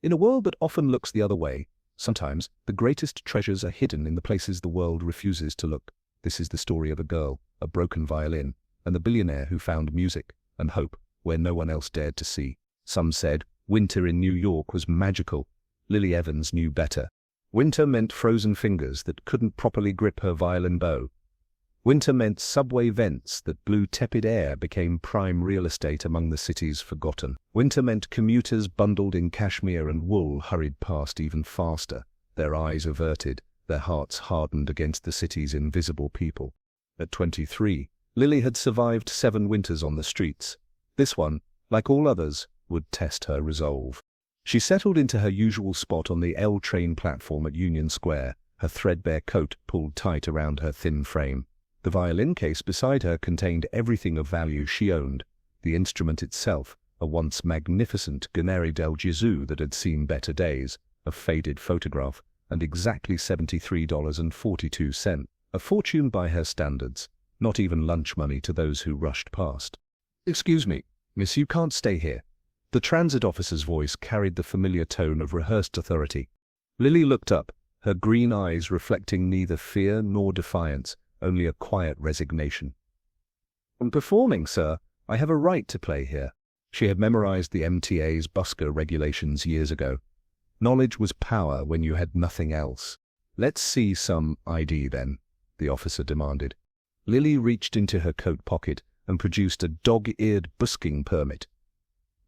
In a world that often looks the other way, sometimes the greatest treasures are hidden in the places the world refuses to look. This is the story of a girl, a broken violin, and the billionaire who found music and hope where no one else dared to see. Some said winter in New York was magical. Lily Evans knew better. Winter meant frozen fingers that couldn't properly grip her violin bow. Winter meant subway vents that blew tepid air became prime real estate among the city's forgotten. Winter meant commuters bundled in cashmere and wool hurried past even faster, their eyes averted, their hearts hardened against the city's invisible people. At 23, Lily had survived 7 winters on the streets. This one, like all others, would test her resolve. She settled into her usual spot on the L train platform at Union Square, her threadbare coat pulled tight around her thin frame. The violin case beside her contained everything of value she owned. The instrument itself, a once magnificent Gennari del Gesù that had seen better days, a faded photograph, and exactly $73.42, a fortune by her standards, not even lunch money to those who rushed past. "Excuse me, miss, you can't stay here." The transit officer's voice carried the familiar tone of rehearsed authority. Lily looked up, her green eyes reflecting neither fear nor defiance, only a quiet resignation. "I'm performing, sir. I have a right to play here." She had memorized the MTA's busker regulations years ago. Knowledge was power when you had nothing else. "Let's see some ID then," the officer demanded. Lily reached into her coat pocket and produced a dog-eared busking permit.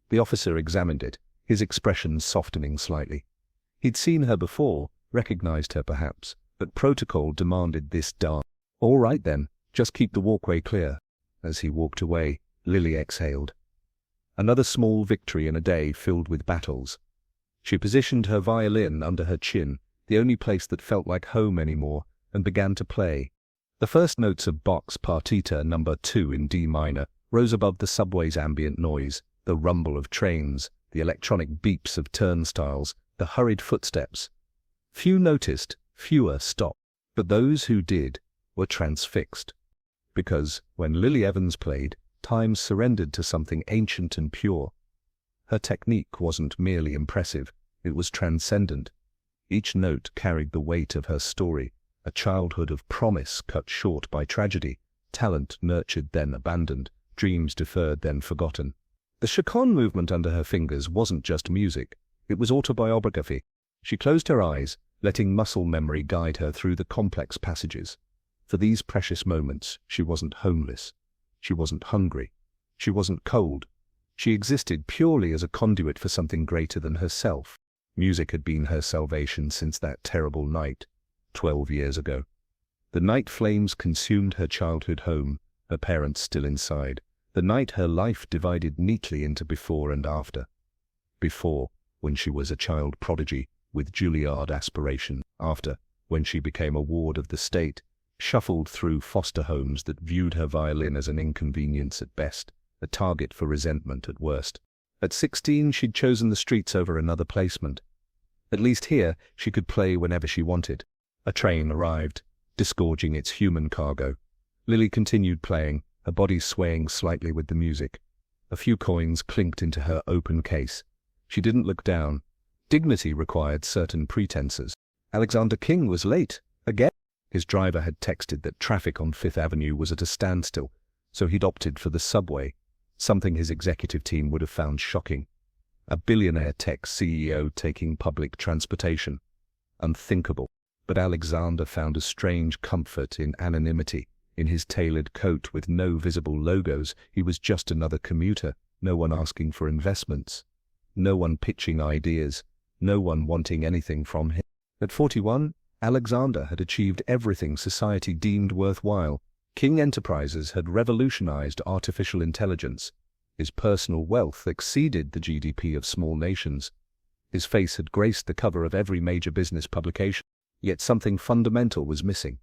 The officer examined it, his expression softening slightly. He'd seen her before, recognized her perhaps, but protocol demanded this dance. "All right then, just keep the walkway clear." As he walked away, Lily exhaled. Another small victory in a day filled with battles. She positioned her violin under her chin, the only place that felt like home anymore, and began to play. The first notes of Bach's Partita No. 2 in D minor rose above the subway's ambient noise, the rumble of trains, the electronic beeps of turnstiles, the hurried footsteps. Few noticed, fewer stopped, but those who did were transfixed. Because when Lily Evans played, time surrendered to something ancient and pure. Her technique wasn't merely impressive, it was transcendent. Each note carried the weight of her story, a childhood of promise cut short by tragedy, talent nurtured then abandoned, dreams deferred then forgotten. The chaconne movement under her fingers wasn't just music, it was autobiography. She closed her eyes, letting muscle memory guide her through the complex passages. For these precious moments, she wasn't homeless. She wasn't hungry. She wasn't cold. She existed purely as a conduit for something greater than herself. Music had been her salvation since that terrible night, 12 years ago. The night flames consumed her childhood home, her parents still inside. The night her life divided neatly into before and after. Before, when she was a child prodigy with Juilliard aspiration. After, when she became a ward of the state, shuffled through foster homes that viewed her violin as an inconvenience at best, a target for resentment at worst. At 16, she'd chosen the streets over another placement. At least here, she could play whenever she wanted. A train arrived, disgorging its human cargo. Lily continued playing, her body swaying slightly with the music. A few coins clinked into her open case. She didn't look down. Dignity required certain pretenses. Alexander King was late, again. His driver had texted that traffic on Fifth Avenue was at a standstill, so he'd opted for the subway, something his executive team would have found shocking. A billionaire tech CEO taking public transportation. Unthinkable. But Alexander found a strange comfort in anonymity. In his tailored coat with no visible logos, he was just another commuter, no one asking for investments, no one pitching ideas, no one wanting anything from him. At 41, Alexander had achieved everything society deemed worthwhile. King Enterprises had revolutionized artificial intelligence. His personal wealth exceeded the GDP of small nations. His face had graced the cover of every major business publication, yet something fundamental was missing.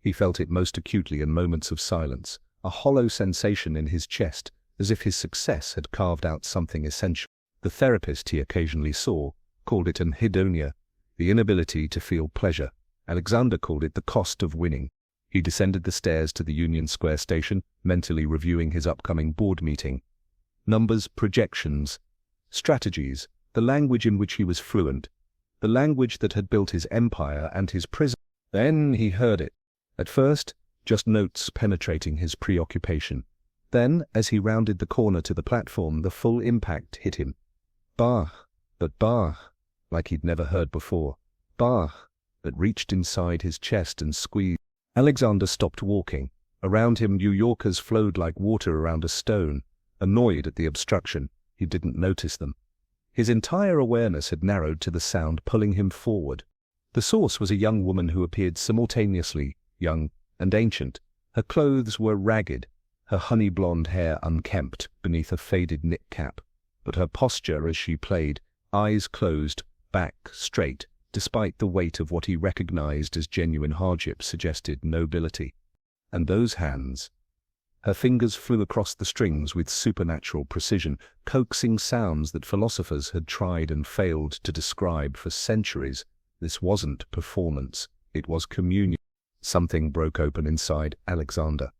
He felt it most acutely in moments of silence, a hollow sensation in his chest, as if his success had carved out something essential. The therapist he occasionally saw called it an hedonia, the inability to feel pleasure. Alexander called it the cost of winning. He descended the stairs to the Union Square station, mentally reviewing his upcoming board meeting. Numbers, projections, strategies, the language in which he was fluent, the language that had built his empire and his prison. Then he heard it. At first, just notes penetrating his preoccupation. Then, as he rounded the corner to the platform, the full impact hit him. Bach, but Bach, like he'd never heard before. Bach, that reached inside his chest and squeezed. Alexander stopped walking. Around him, New Yorkers flowed like water around a stone. Annoyed at the obstruction, he didn't notice them. His entire awareness had narrowed to the sound pulling him forward. The source was a young woman who appeared simultaneously young and ancient. Her clothes were ragged, her honey-blonde hair unkempt beneath a faded knit cap. But her posture as she played, eyes closed, back straight, despite the weight of what he recognized as genuine hardship, suggested nobility. And those hands. Her fingers flew across the strings with supernatural precision, coaxing sounds that philosophers had tried and failed to describe for centuries. This wasn't performance, it was communion. Something broke open inside Alexander.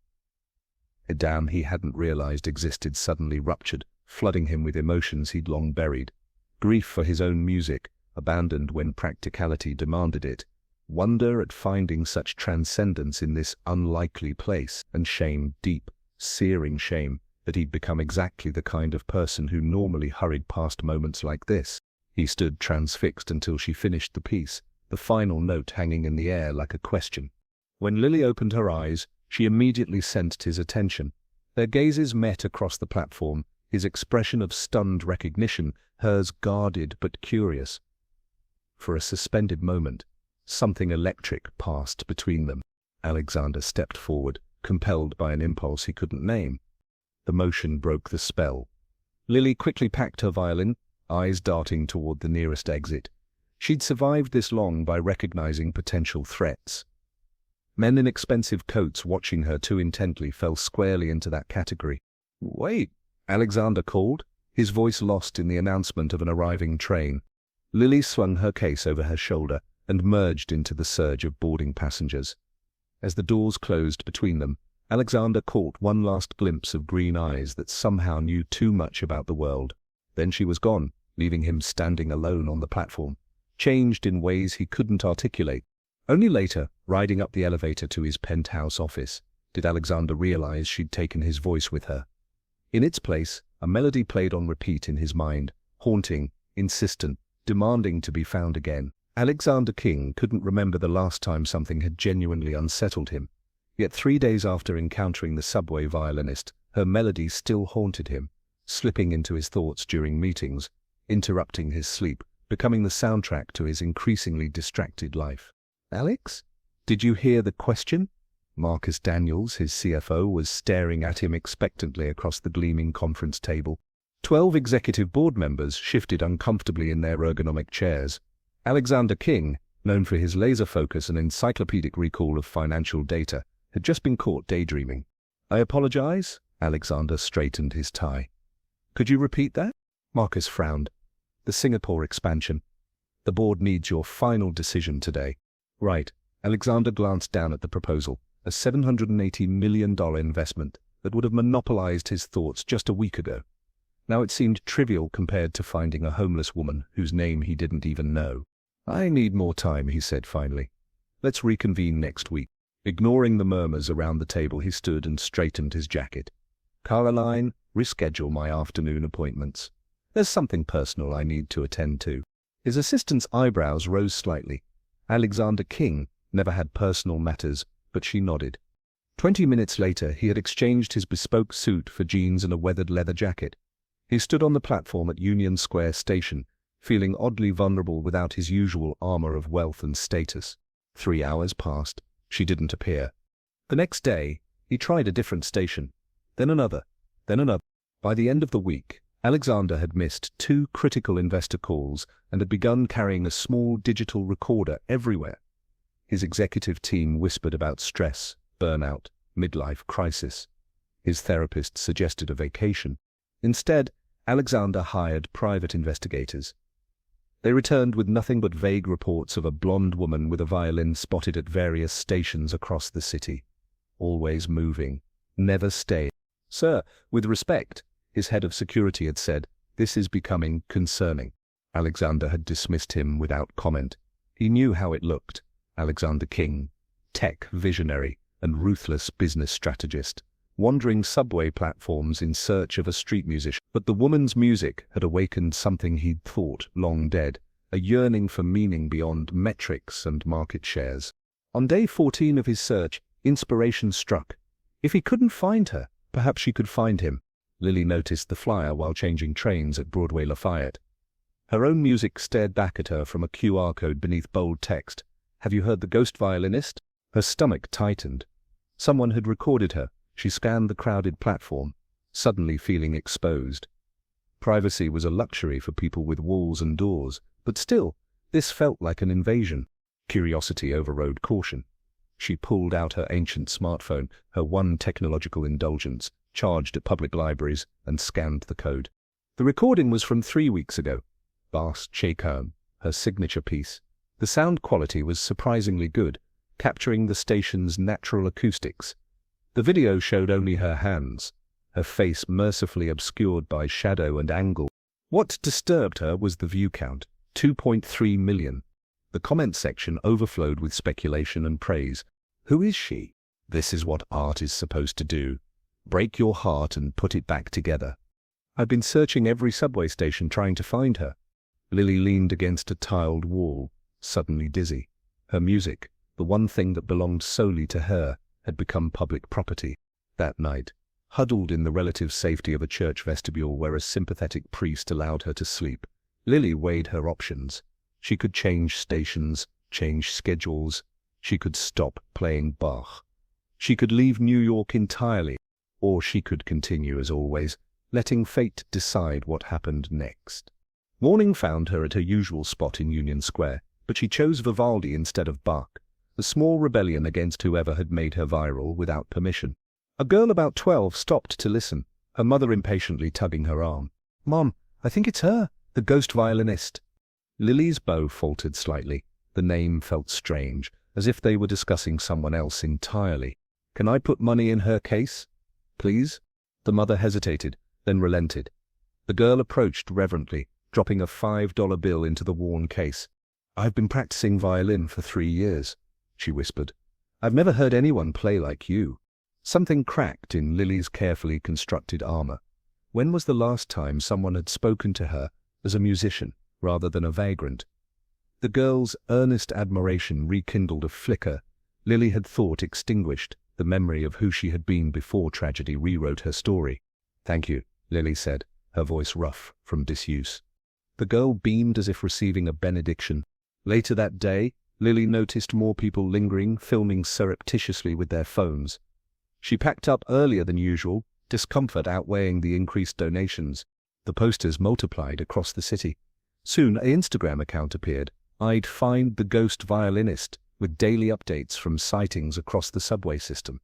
A dam he hadn't realized existed suddenly ruptured, flooding him with emotions he'd long buried. Grief for his own music, abandoned when practicality demanded it. Wonder at finding such transcendence in this unlikely place, and shame, deep, searing shame, that he'd become exactly the kind of person who normally hurried past moments like this. He stood transfixed until she finished the piece, the final note hanging in the air like a question. When Lily opened her eyes, she immediately sensed his attention. Their gazes met across the platform, his expression of stunned recognition, hers guarded but curious. For a suspended moment, something electric passed between them. Alexander stepped forward, compelled by an impulse he couldn't name. The motion broke the spell. Lily quickly packed her violin, eyes darting toward the nearest exit. She'd survived this long by recognizing potential threats. Men in expensive coats watching her too intently fell squarely into that category. "Wait," Alexander called, his voice lost in the announcement of an arriving train. Lily swung her case over her shoulder and merged into the surge of boarding passengers. As the doors closed between them, Alexander caught one last glimpse of green eyes that somehow knew too much about the world. Then she was gone, leaving him standing alone on the platform, changed in ways he couldn't articulate. Only later, riding up the elevator to his penthouse office, did Alexander realize she'd taken his voice with her. In its place, a melody played on repeat in his mind, haunting, insistent, demanding to be found again. Alexander King couldn't remember the last time something had genuinely unsettled him. Yet 3 days after encountering the subway violinist, her melody still haunted him, slipping into his thoughts during meetings, interrupting his sleep, becoming the soundtrack to his increasingly distracted life. "Alex, did you hear the question?" Marcus Daniels, his CFO, was staring at him expectantly across the gleaming conference table. 12 executive board members shifted uncomfortably in their ergonomic chairs. Alexander King, known for his laser focus and encyclopedic recall of financial data, had just been caught daydreaming. "I apologize." Alexander straightened his tie. "Could you repeat that?" Marcus frowned. "The Singapore expansion. The board needs your final decision today." "Right." Alexander glanced down at the proposal, a $780 million investment that would have monopolized his thoughts just a week ago. Now it seemed trivial compared to finding a homeless woman whose name he didn't even know. "I need more time," he said finally. "Let's reconvene next week." Ignoring the murmurs around the table, he stood and straightened his jacket. "Caroline, reschedule my afternoon appointments. There's something personal I need to attend to." His assistant's eyebrows rose slightly. Alexander King never had personal matters, but she nodded. 20 minutes later, he had exchanged his bespoke suit for jeans and a weathered leather jacket. He stood on the platform at Union Square Station, feeling oddly vulnerable without his usual armor of wealth and status. 3 hours passed. She didn't appear. The next day, he tried a different station, then another, then another. By the end of the week, Alexander had missed 2 critical investor calls and had begun carrying a small digital recorder everywhere. His executive team whispered about stress, burnout, midlife crisis. His therapist suggested a vacation. Instead, Alexander hired private investigators. They returned with nothing but vague reports of a blonde woman with a violin spotted at various stations across the city. Always moving, never staying. "Sir, with respect," his head of security had said, "this is becoming concerning." Alexander had dismissed him without comment. He knew how it looked. Alexander King, tech visionary and ruthless business strategist, wandering subway platforms in search of a street musician. But the woman's music had awakened something he'd thought long dead, a yearning for meaning beyond metrics and market shares. On day 14 of his search, inspiration struck. If he couldn't find her, perhaps she could find him. Lily noticed the flyer while changing trains at Broadway Lafayette. Her own music stared back at her from a QR code beneath bold text. "Have you heard the ghost violinist?" Her stomach tightened. Someone had recorded her. She scanned the crowded platform, suddenly feeling exposed. Privacy was a luxury for people with walls and doors, but still, this felt like an invasion. Curiosity overrode caution. She pulled out her ancient smartphone, her one technological indulgence, charged at public libraries, and scanned the code. The recording was from 3 weeks ago. Bass Chekern, her signature piece. The sound quality was surprisingly good, capturing the station's natural acoustics. The video showed only her hands, her face mercifully obscured by shadow and angle. What disturbed her was the view count, 2.3 million. The comment section overflowed with speculation and praise. Who is she? This is what art is supposed to do. Break your heart and put it back together. I've been searching every subway station trying to find her. Lily leaned against a tiled wall, suddenly dizzy. Her music, the one thing that belonged solely to her, had become public property. That night, huddled in the relative safety of a church vestibule where a sympathetic priest allowed her to sleep, Lily weighed her options. She could change stations, change schedules. She could stop playing Bach. She could leave New York entirely, or she could continue as always, letting fate decide what happened next. Morning found her at her usual spot in Union Square, but she chose Vivaldi instead of Bach, a small rebellion against whoever had made her viral without permission. A girl about 12 stopped to listen, her mother impatiently tugging her arm. "Mom, I think it's her, the ghost violinist." Lily's bow faltered slightly. The name felt strange, as if they were discussing someone else entirely. "Can I put money in her case, please?" The mother hesitated, then relented. The girl approached reverently, dropping a $5 bill into the worn case. "I've been practicing violin for 3 years," she whispered. "I've never heard anyone play like you." Something cracked in Lily's carefully constructed armor. When was the last time someone had spoken to her as a musician rather than a vagrant? The girl's earnest admiration rekindled a flicker Lily had thought extinguished, the memory of who she had been before tragedy rewrote her story. "Thank you," Lily said, her voice rough from disuse. The girl beamed as if receiving a benediction. Later that day, Lily noticed more people lingering, filming surreptitiously with their phones. She packed up earlier than usual, discomfort outweighing the increased donations. The posters multiplied across the city. Soon, an Instagram account appeared. I'd find the ghost violinist, with daily updates from sightings across the subway system.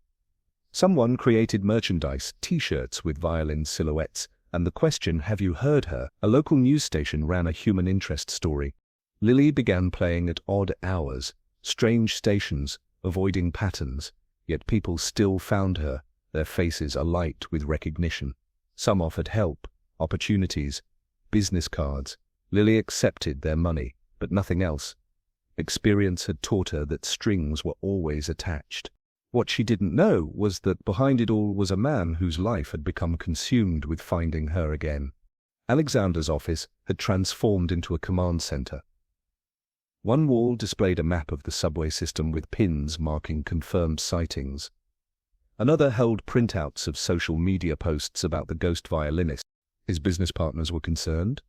Someone created merchandise, t-shirts with violin silhouettes, and the question, "Have you heard her?" A local news station ran a human interest story. Lily began playing at odd hours, strange stations, avoiding patterns, yet people still found her, their faces alight with recognition. Some offered help, opportunities, business cards. Lily accepted their money, but nothing else. Experience had taught her that strings were always attached. What she didn't know was that behind it all was a man whose life had become consumed with finding her again. Alexander's office had transformed into a command center. One wall displayed a map of the subway system with pins marking confirmed sightings. Another held printouts of social media posts about the ghost violinist. His business partners were concerned.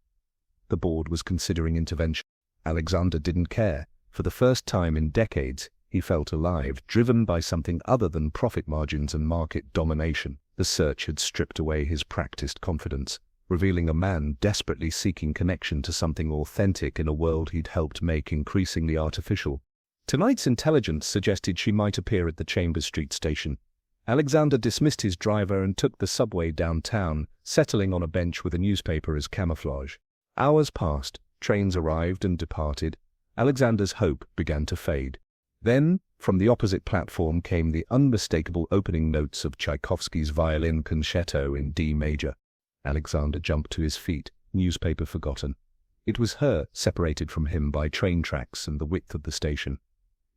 The board was considering intervention. Alexander didn't care. For the first time in decades, he felt alive, driven by something other than profit margins and market domination. The search had stripped away his practiced confidence, revealing a man desperately seeking connection to something authentic in a world he'd helped make increasingly artificial. Tonight's intelligence suggested she might appear at the Chambers Street station. Alexander dismissed his driver and took the subway downtown, settling on a bench with a newspaper as camouflage. Hours passed, trains arrived and departed. Alexander's hope began to fade. Then, from the opposite platform came the unmistakable opening notes of Tchaikovsky's violin concerto in D major. Alexander jumped to his feet, newspaper forgotten. It was her, separated from him by train tracks and the width of the station.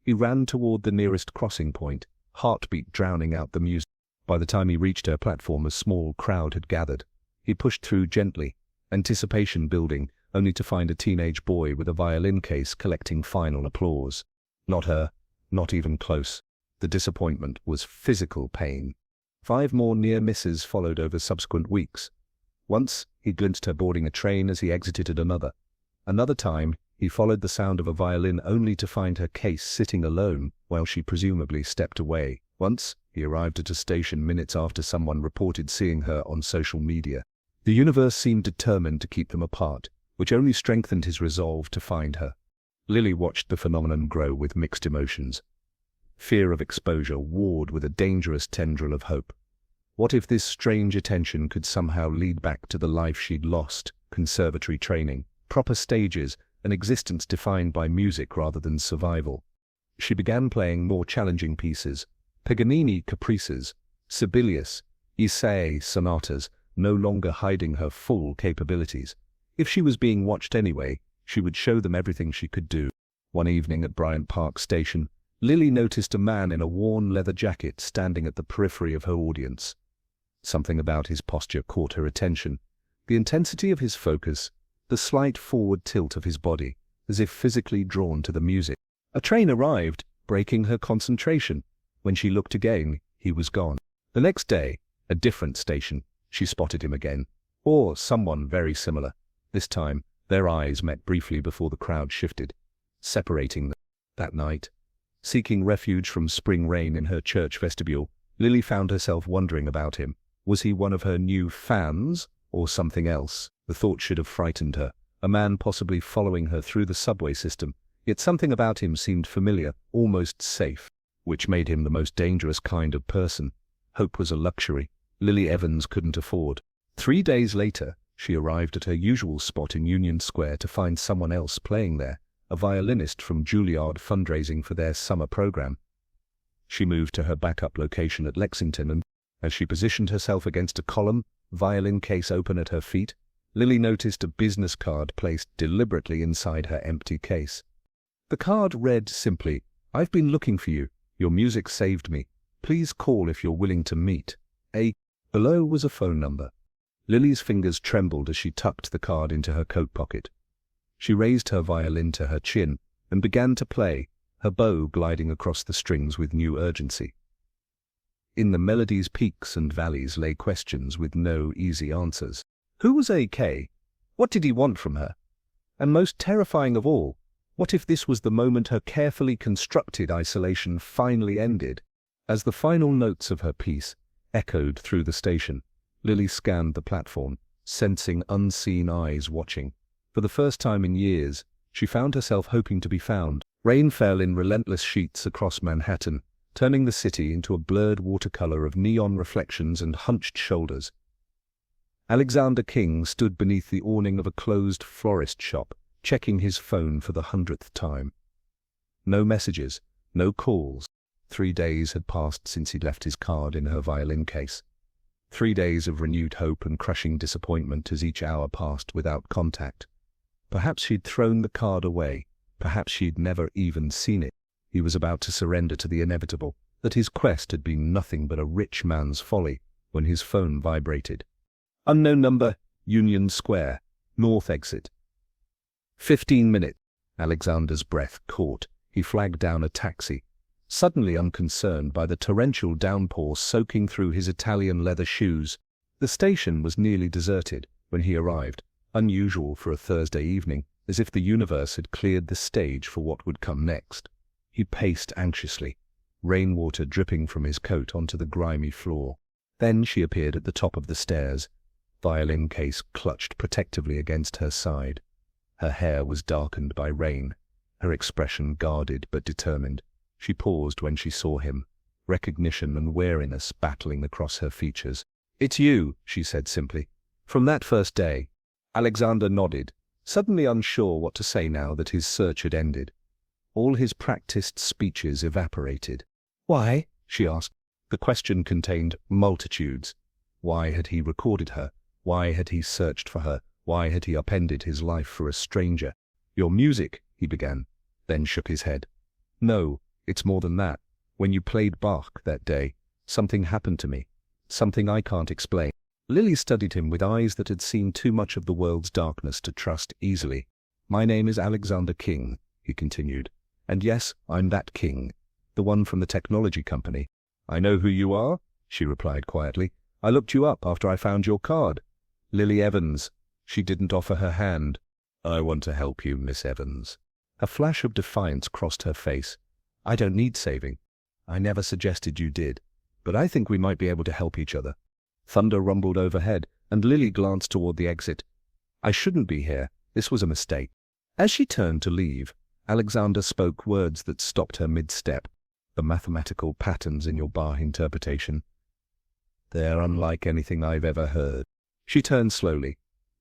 He ran toward the nearest crossing point, heartbeat drowning out the music. By the time he reached her platform, a small crowd had gathered. He pushed through gently, anticipation building, only to find a teenage boy with a violin case collecting final applause. Not her, not even close. The disappointment was physical pain. 5 more near misses followed over subsequent weeks. Once, he glimpsed her boarding a train as he exited at another. Another time, he followed the sound of a violin only to find her case sitting alone while she presumably stepped away. Once, he arrived at a station minutes after someone reported seeing her on social media. The universe seemed determined to keep them apart, which only strengthened his resolve to find her. Lily watched the phenomenon grow with mixed emotions. Fear of exposure warred with a dangerous tendril of hope. What if this strange attention could somehow lead back to the life she'd lost? Conservatory training, proper stages, an existence defined by music rather than survival. She began playing more challenging pieces, Paganini caprices, Sibelius, Isaïe sonatas, no longer hiding her full capabilities. If she was being watched anyway, she would show them everything she could do. One evening at Bryant Park Station, Lily noticed a man in a worn leather jacket standing at the periphery of her audience. Something about his posture caught her attention. The intensity of his focus, the slight forward tilt of his body, as if physically drawn to the music. A train arrived, breaking her concentration. When she looked again, he was gone. The next day, a different station, she spotted him again. Or someone very similar. This time, their eyes met briefly before the crowd shifted, separating them. That night, seeking refuge from spring rain in her church vestibule, Lily found herself wondering about him. Was he one of her new fans, or something else? The thought should have frightened her. A man possibly following her through the subway system. Yet something about him seemed familiar, almost safe, which made him the most dangerous kind of person. Hope was a luxury Lily Evans couldn't afford. 3 days later, she arrived at her usual spot in Union Square to find someone else playing there, a violinist from Juilliard fundraising for their summer program. She moved to her backup location at Lexington, and as she positioned herself against a column, violin case open at her feet, Lily noticed a business card placed deliberately inside her empty case. The card read simply, "I've been looking for you. Your music saved me. Please call if you're willing to meet." Below was a phone number. Lily's fingers trembled as she tucked the card into her coat pocket. She raised her violin to her chin and began to play, her bow gliding across the strings with new urgency. In the melody's peaks and valleys lay questions with no easy answers. Who was A.K.? What did he want from her? And most terrifying of all, what if this was the moment her carefully constructed isolation finally ended? As the final notes of her piece echoed through the station, Lily scanned the platform, sensing unseen eyes watching. For the first time in years, she found herself hoping to be found. Rain fell in relentless sheets across Manhattan, turning the city into a blurred watercolor of neon reflections and hunched shoulders. Alexander King stood beneath the awning of a closed florist shop, checking his phone for the 100th time. No messages, no calls. 3 days had passed since he'd left his card in her violin case. 3 days of renewed hope and crushing disappointment as each hour passed without contact. Perhaps she'd thrown the card away. Perhaps she'd never even seen it. He was about to surrender to the inevitable, that his quest had been nothing but a rich man's folly, when his phone vibrated. Unknown number, Union Square, North Exit. 15 minutes. Alexander's breath caught. He flagged down a taxi, suddenly unconcerned by the torrential downpour soaking through his Italian leather shoes. The station was nearly deserted when he arrived, unusual for a Thursday evening, as if the universe had cleared the stage for what would come next. He paced anxiously, rainwater dripping from his coat onto the grimy floor. Then she appeared at the top of the stairs, violin case clutched protectively against her side. Her hair was darkened by rain, her expression guarded but determined. She paused when she saw him, recognition and wariness battling across her features. "It's you," she said simply. "From that first day." Alexander nodded, suddenly unsure what to say now that his search had ended. All his practiced speeches evaporated. "Why?" she asked. The question contained multitudes. Why had he recorded her? Why had he searched for her? Why had he upended his life for a stranger? "Your music," he began, then shook his head. "No, it's more than that. When you played Bach that day, something happened to me. Something I can't explain." Lily studied him with eyes that had seen too much of the world's darkness to trust easily. "My name is Alexander King," he continued. "And yes, I'm that King, the one from the technology company." "I know who you are," she replied quietly. "I looked you up after I found your card. Lily Evans." She didn't offer her hand. "I want to help you, Miss Evans." A flash of defiance crossed her face. "I don't need saving. I never suggested you did. But I think we might be able to help each other." Thunder rumbled overhead, and Lily glanced toward the exit. "I shouldn't be here. This was a mistake." As she turned to leave, Alexander spoke words that stopped her mid-step. "The mathematical patterns in your Bach interpretation. They're unlike anything I've ever heard." She turned slowly.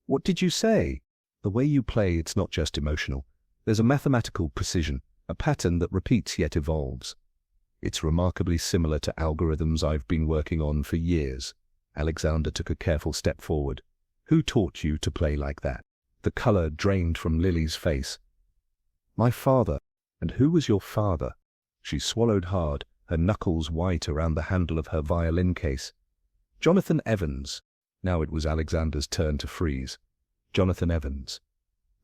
"What did you say?" "The way you play, it's not just emotional. There's a mathematical precision, a pattern that repeats yet evolves. It's remarkably similar to algorithms I've been working on for years." Alexander took a careful step forward. "Who taught you to play like that?" The color drained from Lily's face. "My father." "And who was your father?" She swallowed hard, her knuckles white around the handle of her violin case. "Jonathan Evans." Now it was Alexander's turn to freeze. Jonathan Evans.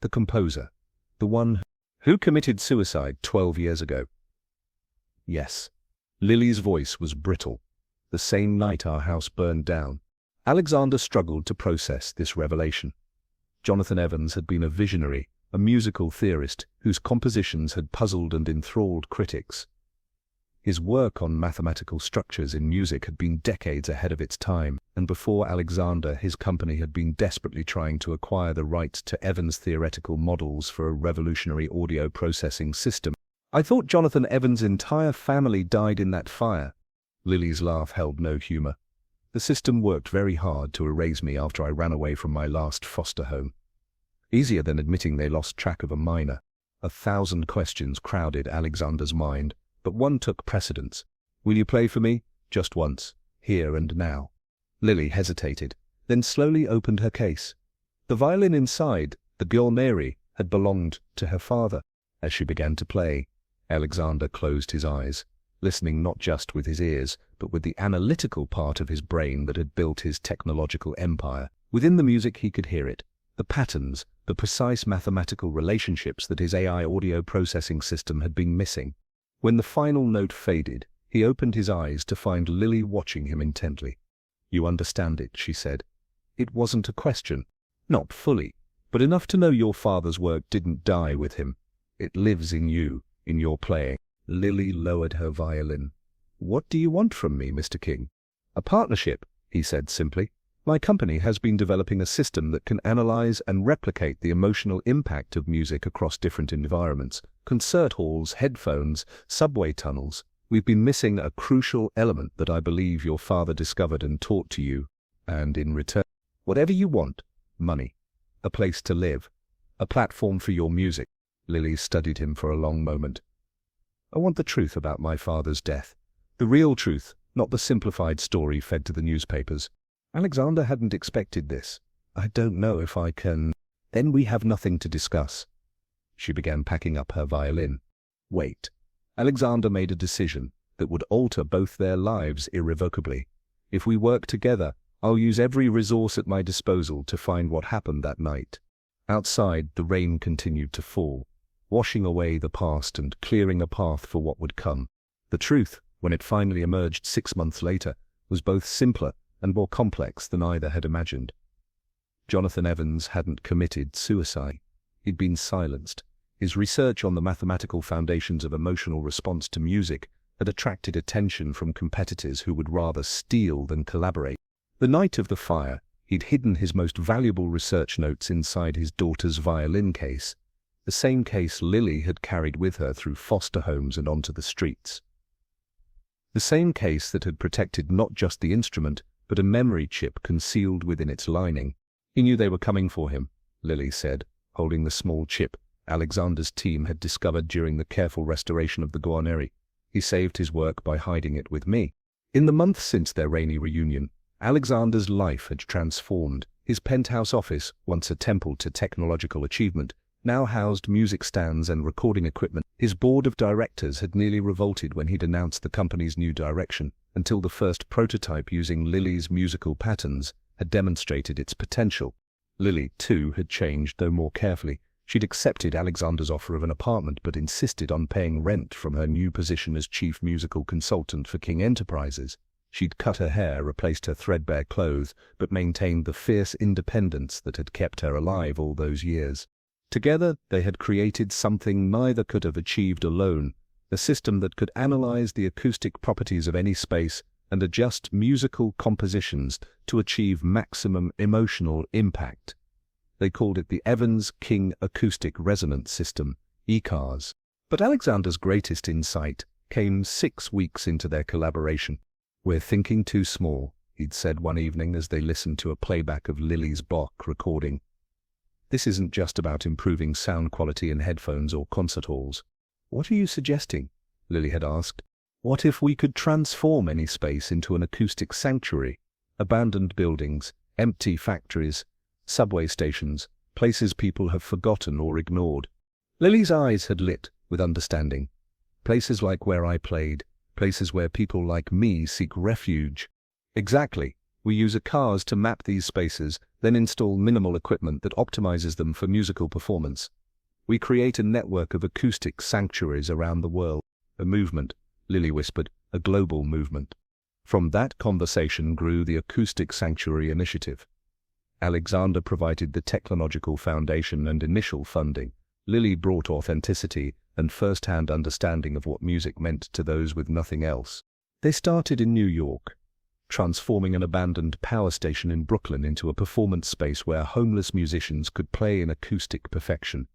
The composer. The one who committed suicide 12 years ago. "Yes." Lily's voice was brittle. "The same night our house burned down." Alexander struggled to process this revelation. Jonathan Evans had been a visionary, a musical theorist whose compositions had puzzled and enthralled critics. His work on mathematical structures in music had been decades ahead of its time, and before Alexander, his company had been desperately trying to acquire the rights to Evans' theoretical models for a revolutionary audio processing system. "I thought Jonathan Evans' entire family died in that fire." Lily's laugh held no humor. "The system worked very hard to erase me after I ran away from my last foster home. Easier than admitting they lost track of a minor." 1,000 questions crowded Alexander's mind, but one took precedence. "Will you play for me? Just once, here and now." Lily hesitated, then slowly opened her case. The violin inside, the Millionaire, had belonged to her father. As she began to play, Alexander closed his eyes, listening not just with his ears, but with the analytical part of his brain that had built his technological empire. Within the music he could hear it, the patterns, the precise mathematical relationships that his AI audio processing system had been missing. When the final note faded, he opened his eyes to find Lily watching him intently. "You understand it," she said. "It wasn't a question. Not fully, but enough to know your father's work didn't die with him. It lives in you, in your playing." Lily lowered her violin. "What do you want from me, Mr. King?" "A partnership," he said simply. "My company has been developing a system that can analyze and replicate the emotional impact of music across different environments, concert halls, headphones, subway tunnels. We've been missing a crucial element that I believe your father discovered and taught to you. And in return, whatever you want, money, a place to live, a platform for your music." Lily studied him for a long moment. "I want the truth about my father's death. The real truth, not the simplified story fed to the newspapers." Alexander hadn't expected this. "I don't know if I can." "Then we have nothing to discuss." She began packing up her violin. "Wait." Alexander made a decision that would alter both their lives irrevocably. "If we work together, I'll use every resource at my disposal to find what happened that night." Outside, the rain continued to fall, washing away the past and clearing a path for what would come. The truth, when it finally emerged 6 months later, was both simpler and more complex than either had imagined. Jonathan Evans hadn't committed suicide. He'd been silenced. His research on the mathematical foundations of emotional response to music had attracted attention from competitors who would rather steal than collaborate. The night of the fire, he'd hidden his most valuable research notes inside his daughter's violin case, the same case Lily had carried with her through foster homes and onto the streets. The same case that had protected not just the instrument, but a memory chip concealed within its lining. "He knew they were coming for him," Lily said, holding the small chip Alexander's team had discovered during the careful restoration of the Millionaire. "He saved his work by hiding it with me." In the months since their rainy reunion, Alexander's life had transformed His penthouse office, once a temple to technological achievement, now housed music stands and recording equipment. His board of directors had nearly revolted when he'd announced the company's new direction, until the first prototype using Lily's musical patterns had demonstrated its potential. Lily, too, had changed, though more carefully. She'd accepted Alexander's offer of an apartment but insisted on paying rent from her new position as chief musical consultant for King Enterprises. She'd cut her hair, replaced her threadbare clothes, but maintained the fierce independence that had kept her alive all those years. Together, they had created something neither could have achieved alone, a system that could analyze the acoustic properties of any space and adjust musical compositions to achieve maximum emotional impact. They called it the Evans-King Acoustic Resonance System, ECARS. But Alexander's greatest insight came 6 weeks into their collaboration. "We're thinking too small," he'd said one evening as they listened to a playback of Lily's Bach recording. "This isn't just about improving sound quality in headphones or concert halls." "What are you suggesting?" Lily had asked. "What if we could transform any space into an acoustic sanctuary? Abandoned buildings, empty factories, subway stations, places people have forgotten or ignored." Lily's eyes had lit with understanding. "Places like where I played, places where people like me seek refuge." "Exactly. We use ECARS to map these spaces, then install minimal equipment that optimizes them for musical performance. We create a network of acoustic sanctuaries around the world." "A movement," Lily whispered, "a global movement." From that conversation grew the Acoustic Sanctuary Initiative. Alexander provided the technological foundation and initial funding. Lily brought authenticity and first-hand understanding of what music meant to those with nothing else. They started in New York, transforming an abandoned power station in Brooklyn into a performance space where homeless musicians could play in acoustic perfection.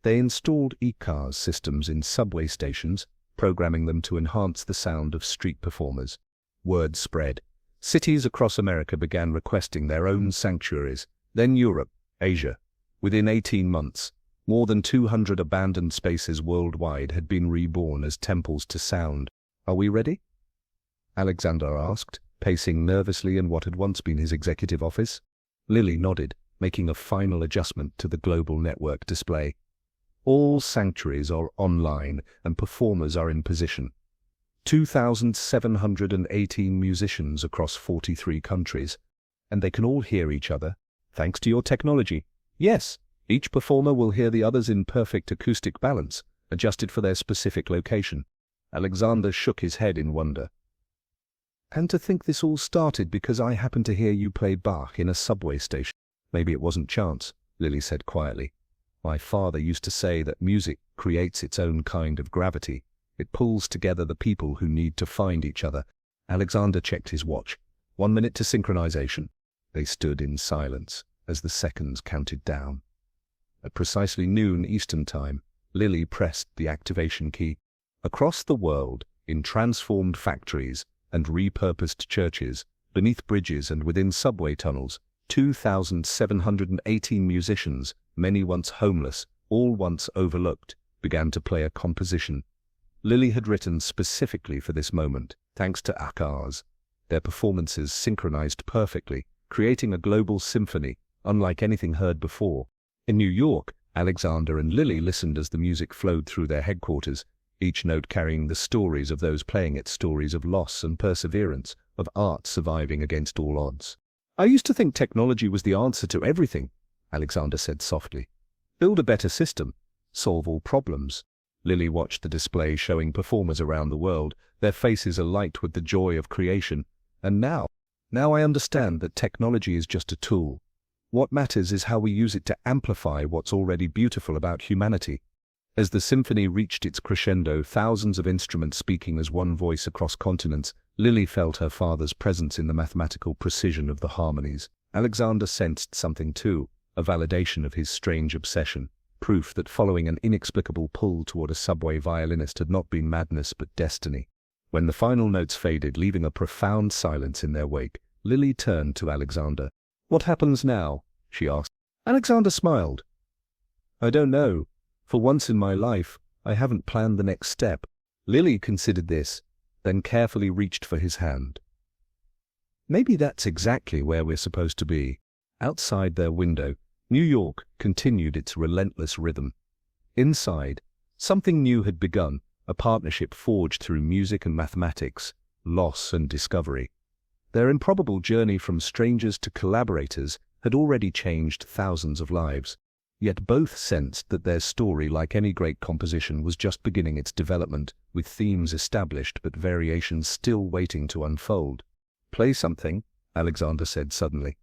They installed ECARS systems in subway stations, programming them to enhance the sound of street performers. Word spread. Cities across America began requesting their own sanctuaries, then Europe, Asia. Within 18 months, more than 200 abandoned spaces worldwide had been reborn as temples to sound. "Are we ready?" Alexander asked, pacing nervously in what had once been his executive office. Lily nodded, making a final adjustment to the global network display. "All sanctuaries are online and performers are in position. 2,718 musicians across 43 countries, and they can all hear each other, thanks to your technology." "Yes, each performer will hear the others in perfect acoustic balance, adjusted for their specific location." Alexander shook his head in wonder. "And to think this all started because I happened to hear you play Bach in a subway station." "Maybe it wasn't chance," Lily said quietly. "My father used to say that music creates its own kind of gravity. It pulls together the people who need to find each other." Alexander checked his watch. 1 minute to synchronization. They stood in silence as the seconds counted down. At precisely noon Eastern Time, Lily pressed the activation key. Across the world, in transformed factories and repurposed churches, beneath bridges and within subway tunnels, 2,718 musicians, many once homeless, all once overlooked, began to play a composition Lily had written specifically for this moment, thanks to ECARS. Their performances synchronized perfectly, creating a global symphony, unlike anything heard before. In New York, Alexander and Lily listened as the music flowed through their headquarters, each note carrying the stories of those playing it, stories of loss and perseverance, of art surviving against all odds. "I used to think technology was the answer to everything," Alexander said softly. "Build a better system, solve all problems." Lily watched the display showing performers around the world, their faces alight with the joy of creation. "And now I understand that technology is just a tool. What matters is how we use it to amplify what's already beautiful about humanity." As the symphony reached its crescendo, thousands of instruments speaking as one voice across continents, Lily felt her father's presence in the mathematical precision of the harmonies. Alexander sensed something too, a validation of his strange obsession, proof that following an inexplicable pull toward a subway violinist had not been madness but destiny. When the final notes faded, leaving a profound silence in their wake, Lily turned to Alexander. "What happens now?" she asked. Alexander smiled. "I don't know. For once in my life, I haven't planned the next step." Lily considered this, then carefully reached for his hand. "Maybe that's exactly where we're supposed to be." Outside their window, New York continued its relentless rhythm. Inside, something new had begun, a partnership forged through music and mathematics, loss and discovery. Their improbable journey from strangers to collaborators had already changed thousands of lives. Yet both sensed that their story, like any great composition, was just beginning its development, with themes established but variations still waiting to unfold. "Play something," Alexander said suddenly.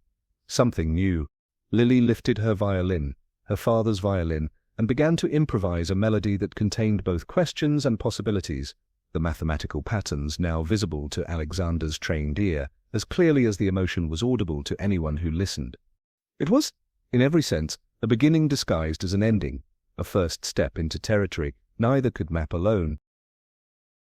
"Something new." Lily lifted her violin, her father's violin, and began to improvise a melody that contained both questions and possibilities, the mathematical patterns now visible to Alexander's trained ear, as clearly as the emotion was audible to anyone who listened. It was, in every sense, a beginning disguised as an ending, a first step into territory neither could map alone,